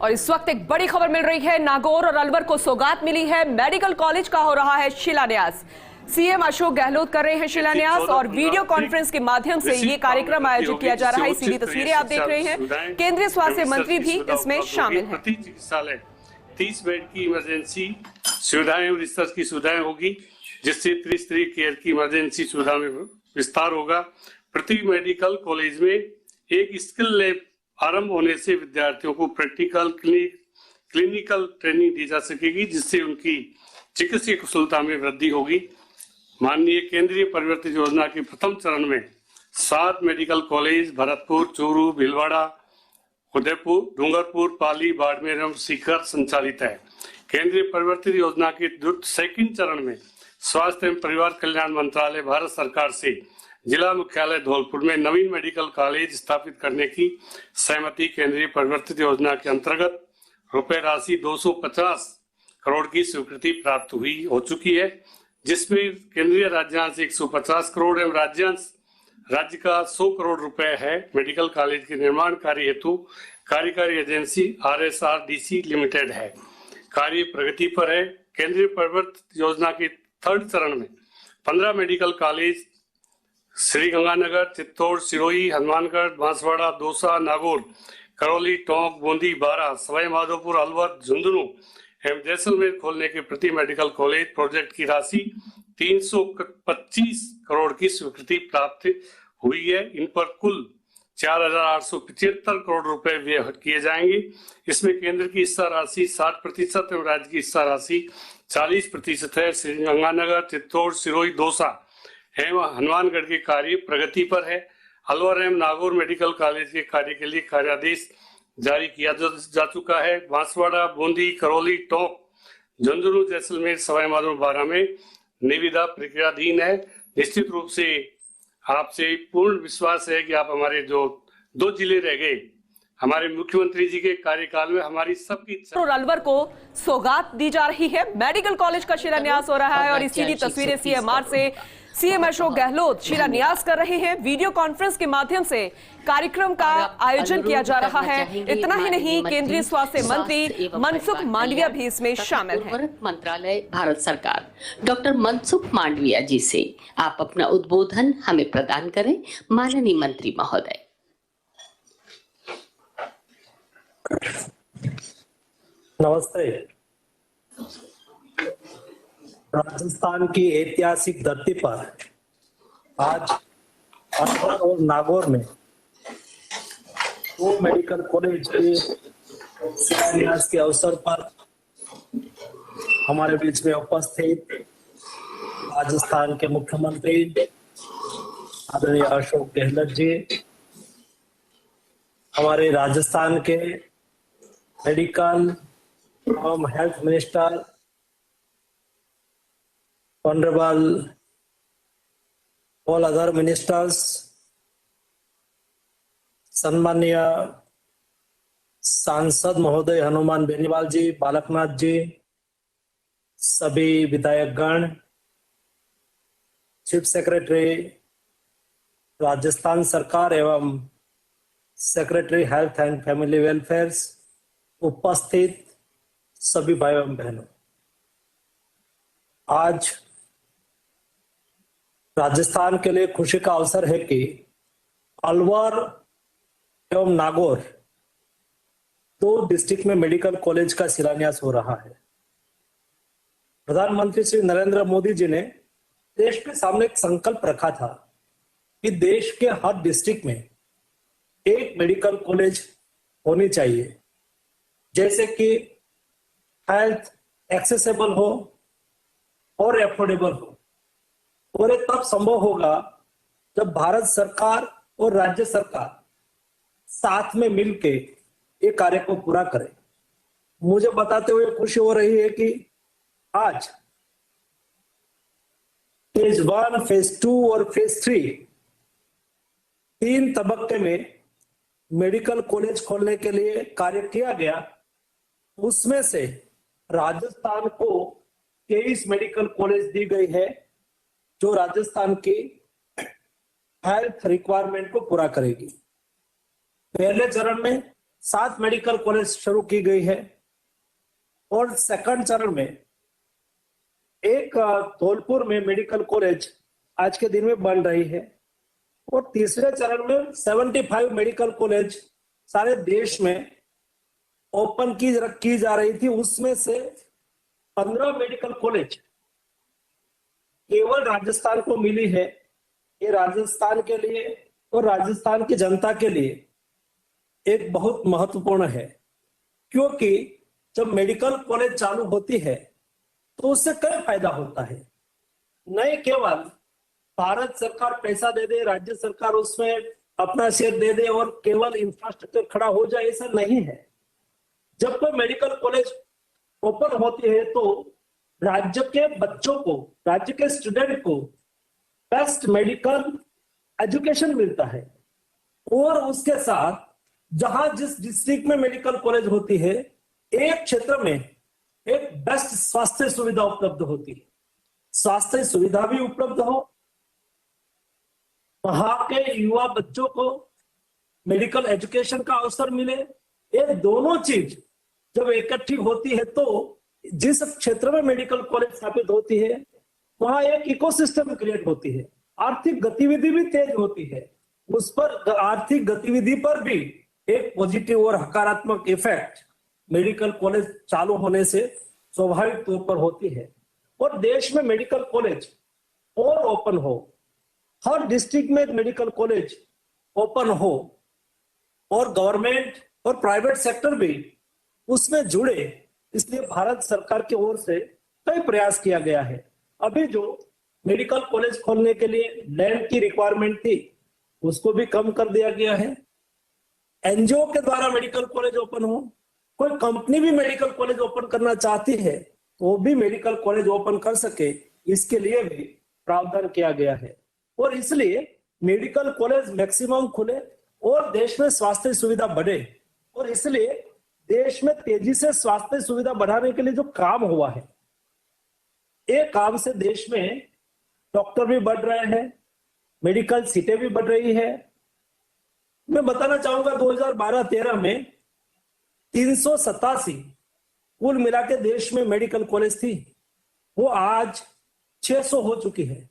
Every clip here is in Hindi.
और इस वक्त एक बड़ी खबर मिल रही है। नागौर और अलवर को सौगात मिली है। मेडिकल कॉलेज का हो रहा है शिलान्यास। सीएम अशोक गहलोत कर रहे हैं शिलान्यास और वीडियो कॉन्फ्रेंस के माध्यम से ये कार्यक्रम आयोजित किया जा रहा है। सीधी तस्वीरें आप देख रहे हैं। केंद्रीय स्वास्थ्य मंत्री भी इसमें शामिल हैं। 30 बेड की इमरजेंसी सुविधाएं और रिसर्च की सुविधाएं होगी, जिससे त्रिस्तरीय केयर की इमरजेंसी सुविधा में विस्तार होगा। प्रति मेडिकल कॉलेज में एक स्किल लैब आरंभ होने से विद्यार्थियों को प्रैक्टिकल क्लिनिकल ट्रेनिंग दी जा सकेगी, जिससे उनकी चिकित्सीय कुशलता में वृद्धि होगी। माननीय केंद्रीय परिवर्तित योजना के प्रथम चरण में 7 मेडिकल कॉलेज भरतपुर, चूरू, भीलवाड़ा, उदयपुर, डूंगरपुर, पाली, बाड़मेर एवं सीकर संचालित है। केंद्रीय परिवर्तित योजना के सेकंड चरण में स्वास्थ्य एवं परिवार कल्याण मंत्रालय भारत सरकार से जिला मुख्यालय धौलपुर में नवीन मेडिकल कॉलेज स्थापित करने की सहमति केंद्रीय परिवर्तित योजना के अंतर्गत रुपए राशि 250 करोड़ की स्वीकृति प्राप्त हो चुकी है, जिसमें केंद्रीय राज्यांश 150 करोड़ एवं राज्य का 100 करोड़ रुपए है। मेडिकल कॉलेज के निर्माण कार्य हेतु कार्यकारी एजेंसी RSRDC लिमिटेड है। कार्य प्रगति पर है। केंद्रीय परिवर्तित योजना के थर्ड चरण में 15 मेडिकल कॉलेज श्री गंगानगर, चित्तौड़, सिरोही, हनुमानगढ़, बांसवाड़ा, दौसा, नागौर, करौली, टोंक, बूंदी, बारा, सवाई माधोपुर, अलवर, झुंझुनू एवं जैसलमेर खोलने के प्रति मेडिकल कॉलेज प्रोजेक्ट की राशि 325 करोड़ की स्वीकृति प्राप्त हुई है। इन पर कुल 4,875 करोड़ रुपए व्यय किए जाएंगे। इसमें केंद्र की हिस्सा राशि 60% एवं राज्य की हिस्सा राशि 40% है। श्रीगंगानगर, चित्तौड़, सिरोही, दौसा एवं हनुमानगढ़ के कार्य प्रगति पर है। अलवर एवं नागौर मेडिकल कॉलेज के कार्य के लिए कार्यादेश जारी किया जा चुका है। बांसवाड़ा, बूंदी, करौली, टोंक, झुंझुनू, जैसलमेर, सवाई माधोपुर, बारा में निविदा प्रक्रियाधीन है। निश्चित रूप से आपसे पूर्ण विश्वास है कि आप हमारे जो 2 जिले रह गए हमारे मुख्यमंत्री जी के कार्यकाल में हमारी सबकी और अलवर को सौगात दी जा रही है। मेडिकल कॉलेज का शिलान्यास हो रहा है और इसी तस्वीरें CMR से सीएम अशोक गहलोत शिलान्यास कर रहे हैं। वीडियो कॉन्फ्रेंस के माध्यम से कार्यक्रम का आयोजन किया जा रहा है। इतना ही नहीं, केंद्रीय स्वास्थ्य मंत्री मनसुख मांडविया भी इसमें शामिल हैं। मंत्रालय भारत सरकार डॉक्टर मनसुख मांडविया जी से आप अपना उद्बोधन हमें प्रदान करें। माननीय मंत्री महोदय। नमस्ते। राजस्थान की ऐतिहासिक धरती पर आज अलवर और नागौर में 2 मेडिकल कॉलेज के शिलान्यास के अवसर पर हमारे बीच में उपस्थित राजस्थान के मुख्यमंत्री आदरणीय अशोक गहलोत जी, हमारे राजस्थान के मेडिकल एवं health minister honourable all other ministers, सम्माननीय सांसद महोदय हनुमान बेनीवाल जी, बालकनाथ जी, सभी विधायकगण, चीफ सेक्रेटरी राजस्थान सरकार एवं secretary health and family welfare, उपस्थित सभी भाई एवं बहनों, आज राजस्थान के लिए खुशी का अवसर है कि अलवर एवं नागौर 2 डिस्ट्रिक्ट में मेडिकल कॉलेज का शिलान्यास हो रहा है। प्रधानमंत्री श्री नरेंद्र मोदी जी ने देश के सामने एक संकल्प रखा था कि देश के हर डिस्ट्रिक्ट में एक मेडिकल कॉलेज होनी चाहिए, जैसे कि हेल्थ एक्सेसिबल हो और एफोर्डेबल हो। और ये तब संभव होगा जब भारत सरकार और राज्य सरकार साथ में मिलके ये कार्य को पूरा करें। मुझे बताते हुए खुशी हो रही है कि आज फेज 1, फेज 2 और फेज 3 3 तबक्के में मेडिकल कॉलेज खोलने के लिए कार्य किया गया। उसमें से राजस्थान को 23 मेडिकल कॉलेज दी गई है, जो राजस्थान की हेल्थ रिक्वायरमेंट को पूरा करेगी। पहले चरण में 7 मेडिकल कॉलेज शुरू की गई है और सेकंड चरण में एक धौलपुर में मेडिकल कॉलेज आज के दिन में बन रही है और तीसरे चरण में 75 मेडिकल कॉलेज सारे देश में ओपन की जा रही थी। उसमें से 15 मेडिकल कॉलेज केवल राजस्थान को मिली है। ये राजस्थान के लिए और राजस्थान की जनता के लिए एक बहुत महत्वपूर्ण है, क्योंकि जब मेडिकल कॉलेज चालू होती है तो उससे कई फायदा होता है। नहीं केवल भारत सरकार पैसा दे दे, राज्य सरकार उसमें अपना शेयर दे दे और केवल इंफ्रास्ट्रक्चर खड़ा हो जाए, ऐसा नहीं है। जब कोई मेडिकल कॉलेज ओपन होती है तो राज्य के बच्चों को, राज्य के स्टूडेंट को बेस्ट मेडिकल एजुकेशन मिलता है और उसके साथ जहां जिस डिस्ट्रिक्ट में मेडिकल कॉलेज होती है, एक क्षेत्र में एक बेस्ट स्वास्थ्य सुविधा उपलब्ध होती है। स्वास्थ्य सुविधा भी उपलब्ध हो, वहां के युवा बच्चों को मेडिकल एजुकेशन का अवसर मिले, ये दोनों चीज जब इकट्ठी होती है तो जिस क्षेत्र में मेडिकल कॉलेज स्थापित होती है वहां एक इकोसिस्टम क्रिएट होती है। आर्थिक गतिविधि भी तेज होती है, उस पर आर्थिक गतिविधि पर भी एक पॉजिटिव और सकारात्मक इफेक्ट मेडिकल कॉलेज चालू होने से स्वाभाविक तौर पर होती है। और देश में मेडिकल कॉलेज और ओपन हो, हर डिस्ट्रिक्ट में मेडिकल कॉलेज ओपन हो और गवर्नमेंट और प्राइवेट सेक्टर भी उसमें जुड़े, इसलिए भारत सरकार की ओर से कई प्रयास किया गया है। अभी जो मेडिकल कॉलेज खोलने के लिए लैंड की रिक्वायरमेंट थी उसको भी कम कर दिया गया है। एनजीओ के द्वारा मेडिकल कॉलेज ओपन हो, कोई कंपनी भी मेडिकल कॉलेज ओपन करना चाहती है तो वो भी मेडिकल कॉलेज ओपन कर सके, इसके लिए भी प्रावधान किया गया है। और इसलिए मेडिकल कॉलेज मैक्सिमम खुले और देश में स्वास्थ्य सुविधा बढ़े। और इसलिए देश में तेजी से स्वास्थ्य सुविधा बढ़ाने के लिए जो काम हुआ है, एक काम से देश में डॉक्टर भी बढ़ रहे हैं, मेडिकल सीटें भी बढ़ रही है। मैं बताना चाहूंगा 2012-13 में 387 कुल मिला के देश में मेडिकल कॉलेज थी, वो आज 600 हो चुकी है।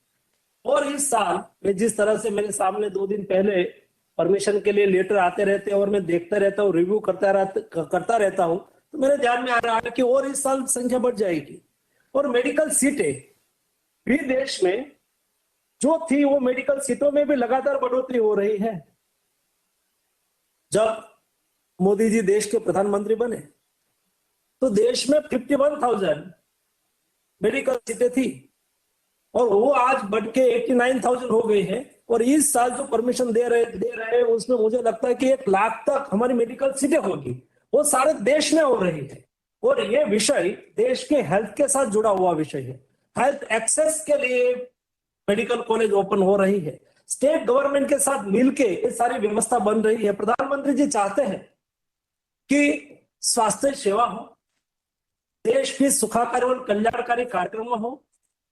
और इस साल मैं जिस तरह से मेरे सामने 2 दिन पहले परमिशन के लिए लेटर आते रहते हैं और मैं देखता रहता हूँ, रिव्यू करता रहता हूँ, तो मेरे ध्यान में आ रहा है कि और इस साल संख्या बढ़ जाएगी। और मेडिकल सीटें भी देश में जो थी वो मेडिकल सीटों में भी लगातार बढ़ोतरी हो रही है। जब मोदी जी देश के प्रधानमंत्री बने तो देश में 51,000 मेडिकल सीटें थी और वो आज बढ़ के 89,000 हो गई है। और इस साल जो परमिशन दे रहे हैं उसमें मुझे लगता है कि 1 लाख तक हमारी मेडिकल सीटें होगी, वो सारे देश में हो रही है। और ये विषय देश के हेल्थ के साथ जुड़ा हुआ विषय है। हेल्थ एक्सेस के लिए मेडिकल कॉलेज ओपन हो रही है, स्टेट गवर्नमेंट के साथ मिलके ये सारी व्यवस्था बन रही है। प्रधानमंत्री जी चाहते हैं कि स्वास्थ्य सेवा हो, देश की सुखाकारी और कल्याणकारी कार्यक्रम हो।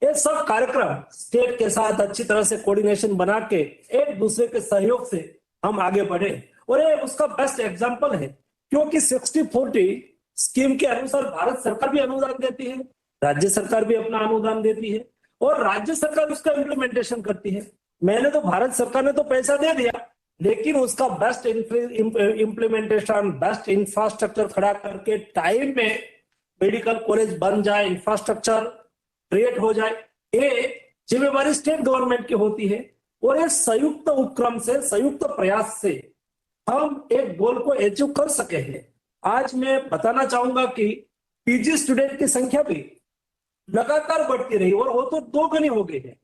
ये सब कार्यक्रम स्टेट के साथ अच्छी तरह से कोऑर्डिनेशन बना के एक दूसरे के सहयोग से हम आगे बढ़े। और ये उसका बेस्ट एग्जांपल है, क्योंकि 60-40 स्कीम के अनुसार भारत सरकार भी अनुदान देती है, राज्य सरकार भी अपना अनुदान देती है और राज्य सरकार उसका इम्प्लीमेंटेशन करती है। मैंने तो भारत सरकार ने तो पैसा दे दिया, लेकिन उसका बेस्ट इम्प्लीमेंटेशन, बेस्ट इंफ्रास्ट्रक्चर खड़ा करके टाइम में मेडिकल कॉलेज बन जाए, इंफ्रास्ट्रक्चर क्रिएट हो जाए, ये जिम्मेवारी स्टेट गवर्नमेंट की होती है। और ये संयुक्त उपक्रम से, संयुक्त प्रयास से हम एक गोल को अचीव कर सके हैं। आज मैं बताना चाहूंगा कि पीजी स्टूडेंट की संख्या भी लगातार बढ़ती रही और वो तो 2 गुनी हो गई है।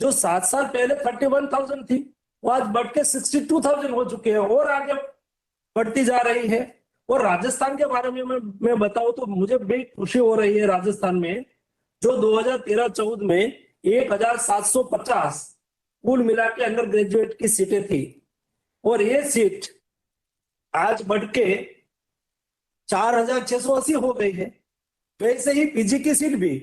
जो 7 साल पहले 31,000 थी वो आज बढ़ के 62,000 हो चुके हैं और आगे बढ़ती जा रही है। और राजस्थान के बारे में मैं बताऊं तो मुझे बड़ी खुशी हो रही है। राजस्थान में जो 2013-14 में 1,750 कुल मिला के अंडर ग्रेजुएट की सीटें थी और ये सीट आज बढ़ के 4,680 हो गई है। वैसे ही पीजी की सीट भी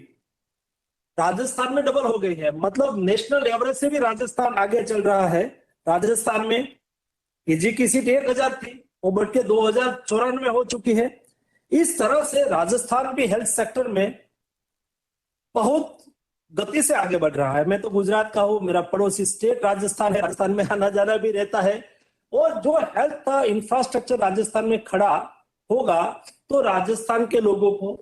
राजस्थान में डबल हो गई है, मतलब नेशनल एवरेज से भी राजस्थान आगे चल रहा है। राजस्थान में पीजी की सीट 1,000 थी, वो बढ़ के 2094 हो चुकी है। इस तरह से राजस्थान भी हेल्थ सेक्टर में बहुत गति से आगे बढ़ रहा है। मैं तो गुजरात का हूँ, मेरा पड़ोसी स्टेट राजस्थान है, राजस्थान में आना जाना भी रहता है। और जो हेल्थ इंफ्रास्ट्रक्चर राजस्थान में खड़ा होगा तो राजस्थान के लोगों को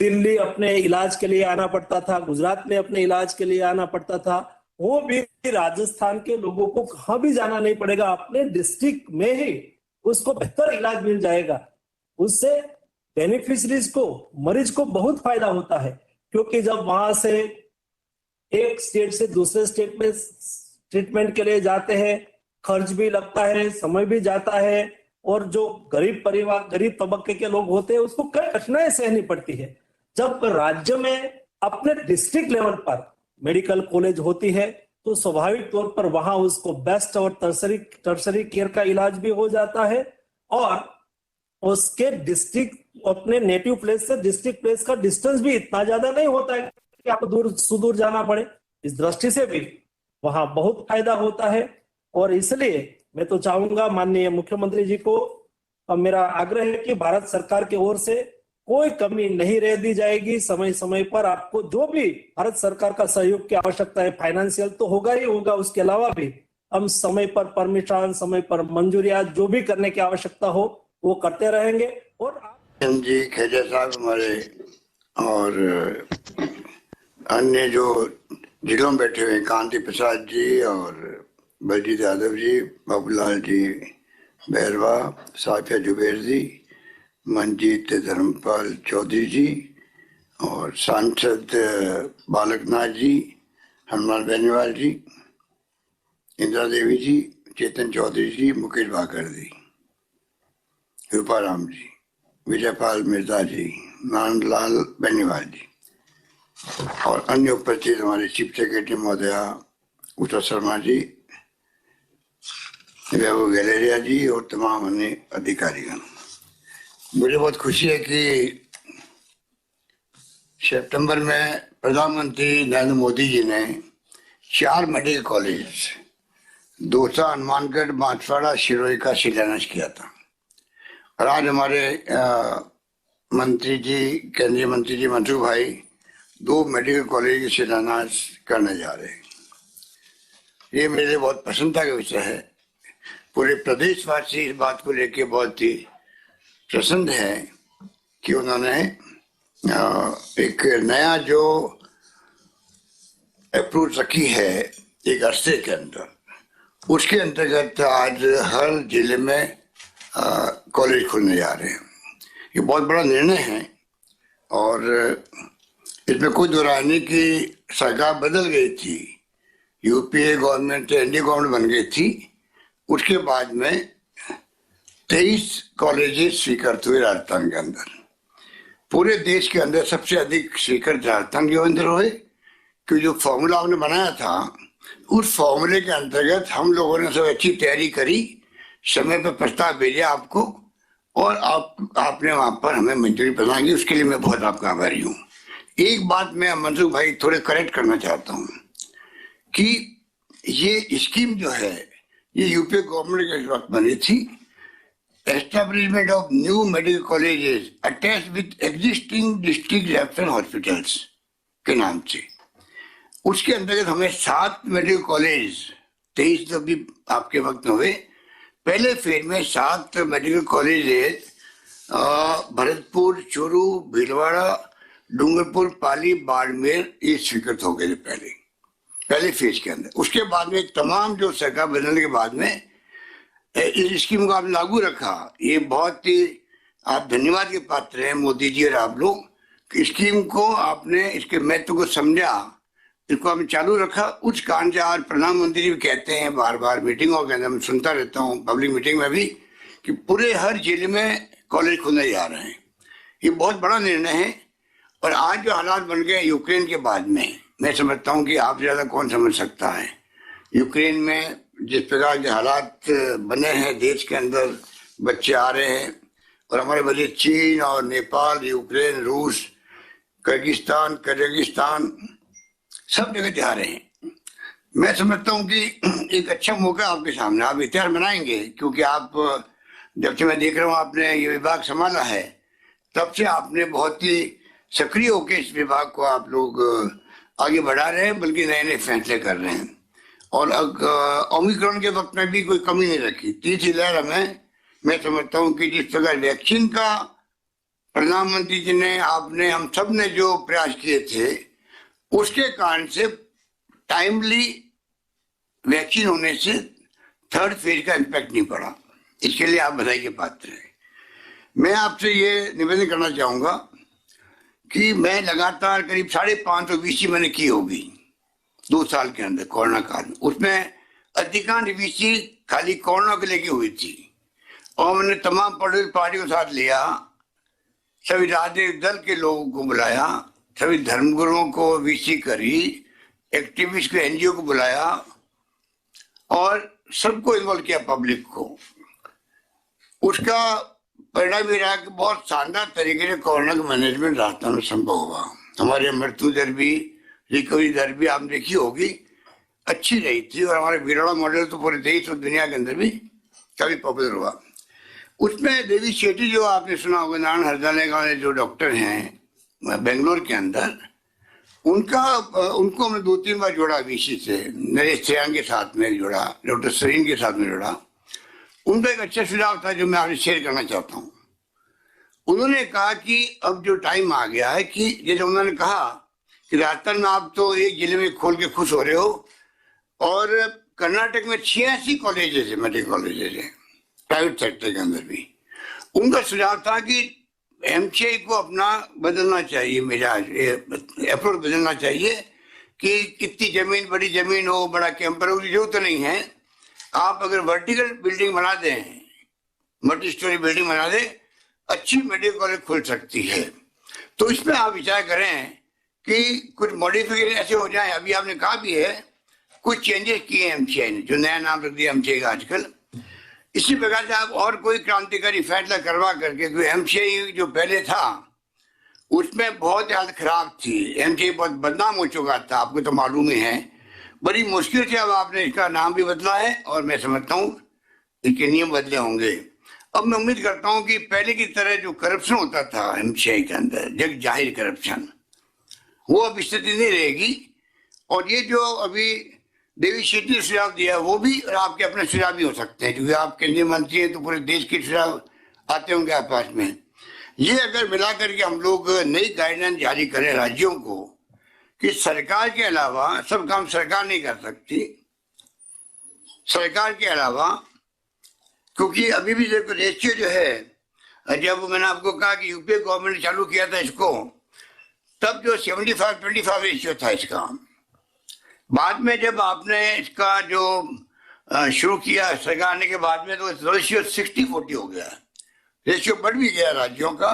दिल्ली अपने इलाज के लिए आना पड़ता था, गुजरात में अपने इलाज के लिए आना पड़ता था, वो भी राजस्थान के लोगों को कहाँ भी जाना नहीं पड़ेगा, अपने डिस्ट्रिक्ट में ही उसको बेहतर इलाज मिल जाएगा। उससे बेनिफिशरीज को, मरीज को बहुत फायदा होता है, क्योंकि जब वहां से एक स्टेट से दूसरे स्टेट में ट्रीटमेंट के लिए जाते हैं, खर्च भी लगता है, समय भी जाता है, और जो गरीब परिवार, गरीब तबके के लोग होते हैं उसको कई कठिनाई सहनी पड़ती है। जब राज्य में अपने डिस्ट्रिक्ट लेवल पर मेडिकल कॉलेज होती है तो स्वाभाविक तौर पर वहां उसको बेस्ट और टर्सरी केयर का इलाज भी हो जाता है, और उसके डिस्ट्रिक्ट, अपने नेटिव प्लेस से डिस्ट्रिक्ट प्लेस का डिस्टेंस भी इतना ज्यादा नहीं होता है कि आपको दूर सुदूर जाना पड़े। इस दृष्टि से भी वहां बहुत फायदा होता है। और इसलिए मैं तो चाहूंगा माननीय मुख्यमंत्री जी को, और मेरा आग्रह है कि भारत सरकार की ओर से कोई कमी नहीं रह दी जाएगी। समय समय पर आपको जो भी भारत सरकार का सहयोग की आवश्यकता है, फाइनेंशियल तो होगा ही होगा, उसके अलावा भी हम समय पर परमिशन, समय पर मंजूरियां जो भी करने की आवश्यकता हो वो करते रहेंगे। और जी खेजा साहब हमारे और अन्य जो जिलों में बैठे हुए कांति प्रसाद जी और बलजीत यादव जी, बाबूलाल जी बैरवा, साफिया जुबेर जी, मंजीत धर्मपाल चौधरी जी और सांसद बालकनाथ जी, हनुमान बेनीवाल जी, इंदिरा देवी जी, चेतन चौधरी जी, मुकेश भाकर जी, रूपाराम जी, विजयपाल मिर्जा जी, नानलाल बेनीवाल जी और अन्य उपस्थित हमारे चीफ सेक्रेटरी महोदया उषा शर्मा जी, वैभव गैलेरिया जी और तमाम अन्य अधिकारीगण। मुझे बहुत खुशी है कि सितंबर में प्रधानमंत्री नरेंद्र मोदी जी ने 4 मेडिकल कॉलेज, दौसा, हनुमानगढ़, बांसवाड़ा, सिरोही का शिलान्यास किया था। और आज हमारे मंत्री जी, केंद्रीय मंत्री जी मनसुख भाई 2 मेडिकल कॉलेज के शिलान्यास करने जा रहे हैं। ये मेरे लिए बहुत प्रसन्नता का विषय है। पूरे प्रदेशवासी इस बात को लेकर बहुत ही प्रसन्न है कि उन्होंने एक नया जो अप्रोच रखी है एक अरसे के अंदर, उसके अंतर्गत आज हर जिले में कॉलेज खुलने जा रहे हैं। ये बहुत बड़ा निर्णय है और इसमें कोई दो राय नहीं कि सरकार बदल गई थी, यूपीए गवर्नमेंट एनडीए गवर्नमेंट बन गई थी, उसके बाद में 23 कॉलेजेस स्वीकृत हुए राजस्थान के अंदर। पूरे देश के अंदर सबसे अधिक स्वीकृत राजस्थान के अंदर हुए, क्योंकि जो फॉर्मूला हमने बनाया था उस फॉर्मूले के अंतर्गत हम लोगों ने सब अच्छी तैयारी करी, समय पर प्रस्ताव भेजा आपको और आपने वहां पर हमें मंजूरी प्रदान की। उसके लिए मैं बहुत आपका आभारी हूँ। एक बात मैं मनसुख भाई थोड़े करेक्ट करना चाहता हूँ कि ये स्कीम जो है ये यूपीए गवर्नमेंट के वक्त बनी थी, establishment of new medical colleges attach with existing district referral hospitals के नाम से। उसके अंतर्गत हमें 7 मेडिकल कॉलेज 23 तो भी आपके वक्त में हुए, पहले फेज में 7 मेडिकल कॉलेज भरतपुर, चूरू, भीलवाड़ा, डूंगरपुर, पाली, बाड़मेर ये स्वीकृत हो गए थे पहले फेज के अंदर। उसके बाद में तमाम जो सरकार बदलने के बाद में इस स्कीम को आपने लागू रखा। ये बहुत ही आप धन्यवाद के पात्र हैं मोदी जी और आप लोग। स्कीम को आपने इसके महत्व को समझा, इसको हमने चालू रखा। उस कारण से आज प्रधानमंत्री जी भी कहते हैं बार बार मीटिंगों के अंदर, मैं सुनता रहता हूँ पब्लिक मीटिंग में भी, कि पूरे हर जिले में कॉलेज खुलने जा रहे हैं। ये बहुत बड़ा निर्णय है। और आज जो हालात बन गए यूक्रेन के बाद में, मैं समझता हूँ कि आप ज्यादा कौन समझ सकता है। यूक्रेन में जिस प्रकार के हालात बने हैं देश के अंदर, बच्चे आ रहे हैं और हमारे बच्चे चीन और नेपाल, यूक्रेन, रूस, किर्गिस्तान, कजाकिस्तान सब जगह जा रहे हैं। मैं समझता हूँ कि एक अच्छा मौका आपके सामने, आप इतिहास बनाएंगे क्योंकि आप जब से मैं देख रहा हूँ आपने ये विभाग संभाला है, तब से आपने बहुत ही सक्रिय होकर इस विभाग को आप लोग आगे बढ़ा रहे हैं, बल्कि नए नए फैसले कर रहे हैं। और ओमिक्रॉन के वक्त में भी कोई कमी नहीं रखी। तीसरी लहर में मैं समझता हूँ कि जिस प्रकार वैक्सीन का प्रधानमंत्री जी ने, आपने, हम सब ने जो प्रयास किए थे, उसके कारण से टाइमली वैक्सीन होने से थर्ड फेज का इम्पैक्ट नहीं पड़ा। इसके लिए आप बधाई के पात्र हैं। मैं आपसे ये निवेदन करना चाहूंगा कि मैं लगातार करीब 550 वीसी मैंने की होगी 2 साल के अंदर कोरोना काल में। उसमें अधिकांश वीसी खाली कोरोना के लेके हुई थी और मैंने तमाम पॉलिटिकल पार्टी को साथ लिया, सभी राजनीतिक दल के लोगों को बुलाया, सभी धर्मगुरुओं को वीसी करी, एक्टिविस्ट को, एनजीओ को बुलाया और सबको इन्वॉल्व किया, पब्लिक को। उसका परिणाम ये रहा कि बहुत शानदार तरीके से कोरोना का मैनेजमेंट राजस्थान में संभव हुआ। हमारी मृत्यु दर भी, रिकवरी दर भी आपने देखी होगी, अच्छी रही थी और हमारे वीरोड़ा मॉडल तो पूरे देश और दुनिया के अंदर भी काफी पॉपुलर हुआ। उसमें देवी शेट्टी जो आपने सुना होगा, नारायण हृदयालय का जो डॉक्टर हैं बेंगलोर के अंदर, उनको हमने 2-3 बार जोड़ा वीसी से, नरेश त्रियांग के साथ में जोड़ा, डॉक्टर सरीन के साथ में जोड़ा। उनका एक अच्छा सुझाव था जो मैं आपसे शेयर करना चाहता हूँ। उन्होंने कहा कि अब जो टाइम आ गया है कि जैसे उन्होंने कहा कि राजस्थान में आप तो एक जिले में खोल के खुश हो रहे हो और कर्नाटक में 86 कॉलेजेस है, मेडिकल कॉलेजेस है प्राइवेट सेक्टर के अंदर भी। उनका सुझाव था कि एमसीआई को अपना बदलना चाहिए, मेरा अप्रोच बदलना चाहिए कि कितनी जमीन, बड़ी जमीन हो, बड़ा कैंपर हो, जरूरत तो नहीं है। आप अगर वर्टिकल बिल्डिंग बना दें, मल्टी स्टोरी बिल्डिंग बना दें, अच्छी मेडिकल कॉलेज खुल सकती है। तो इसमें आप विचार करें कि कुछ मॉडिफिकेशन ऐसे हो जाए। अभी आपने कहा भी है कुछ चेंजेस किए एमसीआई ने, जो नया नाम रख दिया एमसीआई का आजकल। इसी प्रकार से आप और कोई क्रांतिकारी फैसला करवा करके, क्योंकि एमसीआई जो पहले था उसमें बहुत हालत खराब थी, एमसीआई बहुत बदनाम हो चुका था, आपको तो मालूम ही है। बड़ी मुश्किल से अब आपने इसका नाम भी बदला है और मैं समझता हूँ इसके नियम बदले होंगे। अब मैं उम्मीद करता हूँ कि पहले की तरह जो करप्शन होता था एमसीआई के अंदर, जग जाहिर करप्शन, वो अब स्थिति नहीं रहेगी। और ये जो अभी देवी शेट्टी ने सुझाव दिया, वो भी आपके अपने सुझाव भी हो सकते हैं, क्योंकि आप केंद्रीय मंत्री हैं तो पूरे देश के सुझाव आते होंगे आप पास में। ये अगर मिला करके हम लोग नई गाइडलाइन जारी करें राज्यों को कि सरकार के अलावा सब काम सरकार नहीं कर सकती, सरकार के अलावा, क्योंकि अभी भी देखो रेशियो जो है, जब मैंने आपको कहा कि यूपीए गवर्नमेंट ने चालू किया था इसको, तब जो 75-25 रेशियो था इसका। बाद में जब आपने इसका जो शुरू किया सरकार ने के बाद में, तो रेशियो 60-40 हो गया, रेशियो बढ़ भी गया राज्यों का।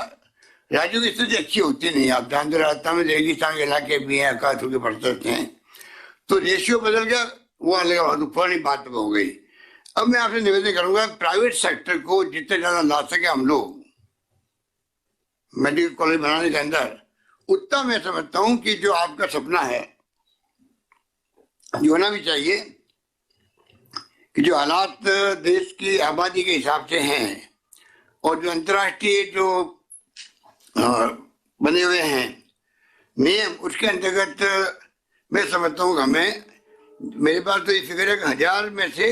राज्यों की स्थिति अच्छी होती नहीं, आप जानते, राजस्थान में रेगिस्तान के इलाके भी हैं, आकाश के पड़ते हैं, तो रेशियो बदल गया, वो अलग पुरानी बात हो गई। अब मैं आपसे निवेदन करूंगा प्राइवेट सेक्टर को जितने ज्यादा ला सके हम लोग मेडिकल कॉलेज बनाने के अंदर, उतना मैं समझता हूं कि जो आपका सपना है, जो होना भी चाहिए कि जो हालात देश की आबादी के हिसाब से हैं और जो अंतर्राष्ट्रीय जो बने हुए हैं नियम, उसके अंतर्गत मैं समझता हूँ हमें, मेरे पास तो ये फिगर है कि 1000 में से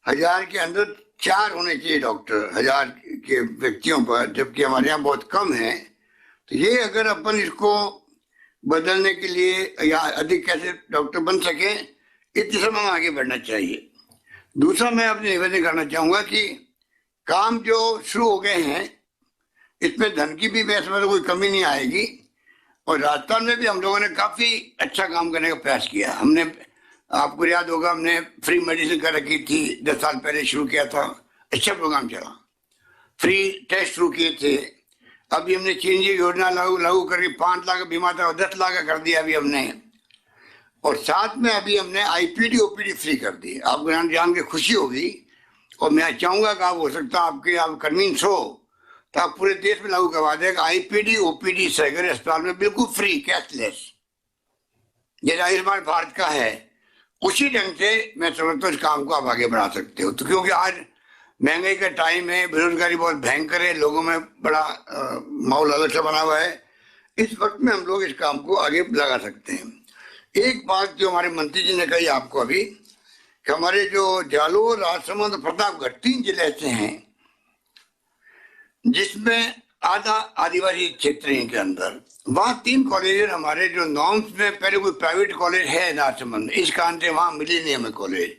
1000 के अंदर 4 होने चाहिए डॉक्टर 1000 के व्यक्तियों पर, जबकि हमारे यहाँ बहुत कम है। तो ये अगर अपन इसको बदलने के लिए या अधिक कैसे डॉक्टर बन सके, इस दिशा में आगे बढ़ना चाहिए। दूसरा मैं अपने निवेदन करना चाहूंगा कि काम जो शुरू हो गए हैं इसमें धन की भी मैं समझता कोई कमी नहीं आएगी। और राजस्थान में भी हम लोगों ने काफी अच्छा काम करने का प्रयास किया। हमने, आपको याद होगा, हमने फ्री मेडिसिन कर रखी थी, 10 साल पहले शुरू किया था, अच्छा प्रोग्राम चला। फ्री टेस्ट शुरू किए थे, अभी हमने चिरंजीवी योजना लागू करके 5 लाख बीमा था 10 लाख का कर दिया अभी हमने। और साथ में अभी हमने आईपीडी ओपीडी फ्री कर दी। आपको जान के खुशी होगी और मैं चाहूंगा कि आप हो सकता है आपके आप कन्विंस हो तो आप पूरे देश में लागू करवा देगा आईपीडी ओपीडी सरकारी अस्पताल में बिल्कुल फ्री, कैशलेस, जैसे आयुष्मान भारत का है। उसी ढंग से मैं समझता हूँ इस काम को आप आगे बढ़ा सकते हो। तो क्योंकि आज महंगाई का टाइम है, बेरोजगारी बहुत भयंकर है, लोगों में बड़ा माहौल अलग सा बना हुआ है। इस वक्त में हम लोग इस काम को आगे लगा सकते हैं। एक बात जो हमारे मंत्री जी ने कही आपको अभी, कि हमारे जो जालोर, राजसमंद, प्रतापगढ़ 3 जिले ऐसे हैं जिसमें आधा आदिवासी क्षेत्र है के अंदर। वहाँ 3 कॉलेज हमारे जो नॉर्म्स में पहले कोई प्राइवेट कॉलेज है राजसमंद, इस कारण से वहाँ मिली नहीं हमें कॉलेज।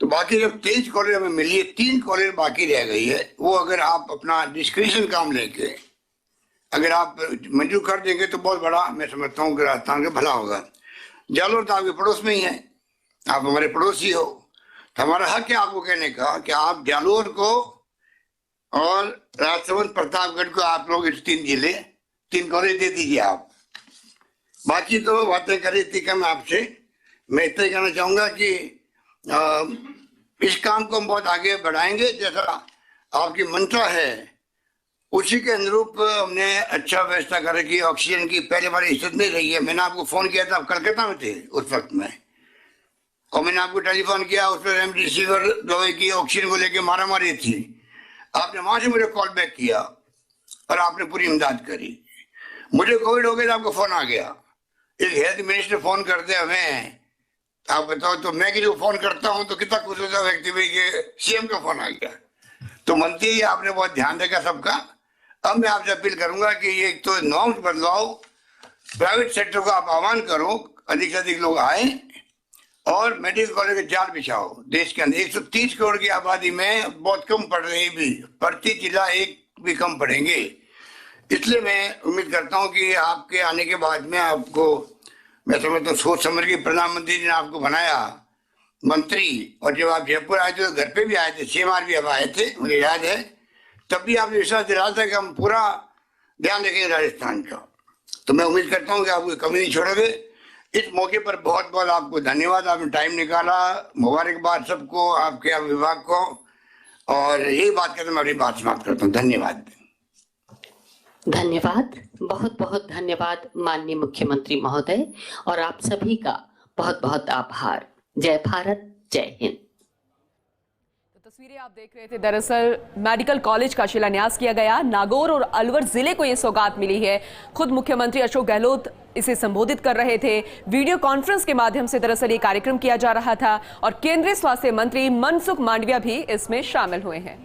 तो बाकी जब 23 कॉलेज हमें मिली है, 3 कॉलेज बाकी रह गई है। वो अगर आप अपना डिस्क्रिप्शन काम लेके अगर आप मंजूर कर देंगे तो बहुत बड़ा मैं समझता हूँ कि राजस्थान का भला होगा। जालोर तो आपके पड़ोस में ही है, आप हमारे पड़ोसी हो, तो हमारा हक है आपको कहने का कि आप जालोर को और राजसमंद, प्रतापगढ़ को आप लोग इस 3 जिले 3 कॉलेज दे दीजिए आप। बाकी तो बातें करी थी कम आपसे, मैं इतना ही कहना चाहूंगा कि इस काम को हम बहुत आगे बढ़ाएंगे। जैसा आपकी मंशा है उसी के अनुरूप हमने अच्छा व्यवस्था कर रखी है। ऑक्सीजन की पहले बार इज्जत नहीं रही है। मैंने आपको फोन किया था, आप कलकत्ता में थे उस वक्त में, और मैंने आपको टेलीफोन किया, उस पर रेमडेसिविर दवाई की ऑक्सीजन को लेके मारामारी थी। आपने वहां से मुझे कॉल बैक किया और आपने पूरी इमदाद करी। मुझे कोविड हो गया तो आपको फोन आ गया, एक हेल्थ मिनिस्टर फोन करते हमें, आप बताओ तो मैं किसी को फोन करता हूं तो कितना खुश होता व्यक्ति भाई के सीएम का फोन आ गया। तो मंत्री जी आपने बहुत ध्यान रखा सबका। अब मैं आपसे अपील करूंगा कि ये तो नॉर्म्स बदलाओ, प्राइवेट सेक्टर को आप आह्वान करो, अधिक से अधिक लोग आए और मेडिकल कॉलेज के जाल बिछाओ। देश के अंदर 130 करोड़ की आबादी में बहुत कम पढ़ रही भी, प्रति जिला एक भी कम पढ़ेंगे। इसलिए मैं उम्मीद करता हूं कि आपके आने के बाद में आपको मैं समझता हूँ सोच समझ के प्रधानमंत्री जी ने आपको बनाया मंत्री, और जब आप जयपुर आए थे तो घर पे भी आए थे, CMR भी अब आए थे, मुझे याद है। तब भी आपने विश्वास दिलाया था कि हम पूरा ध्यान रखेंगे राजस्थान का। तो मैं उम्मीद करता हूँ कि आप कोई कमी नहीं छोड़ोगे। इस मौके पर बहुत बहुत आपको धन्यवाद, आपने टाइम निकाला। मुबारकबाद सबको, आपके विभाग को, और यही बात करते मैं अपनी बात समाप्त करता हूँ। धन्यवाद। धन्यवाद, बहुत बहुत धन्यवाद माननीय मुख्यमंत्री महोदय, और आप सभी का बहुत बहुत आभार। जय भारत, जय हिंद। तस्वीरें आप देख रहे थे, दरअसल मेडिकल कॉलेज का शिलान्यास किया गया। नागौर और अलवर जिले को यह सौगात मिली है। खुद मुख्यमंत्री अशोक गहलोत इसे संबोधित कर रहे थे। वीडियो कॉन्फ्रेंस के माध्यम से दरअसल ये कार्यक्रम किया जा रहा था और केंद्रीय स्वास्थ्य मंत्री मनसुख मांडविया भी इसमें शामिल हुए हैं।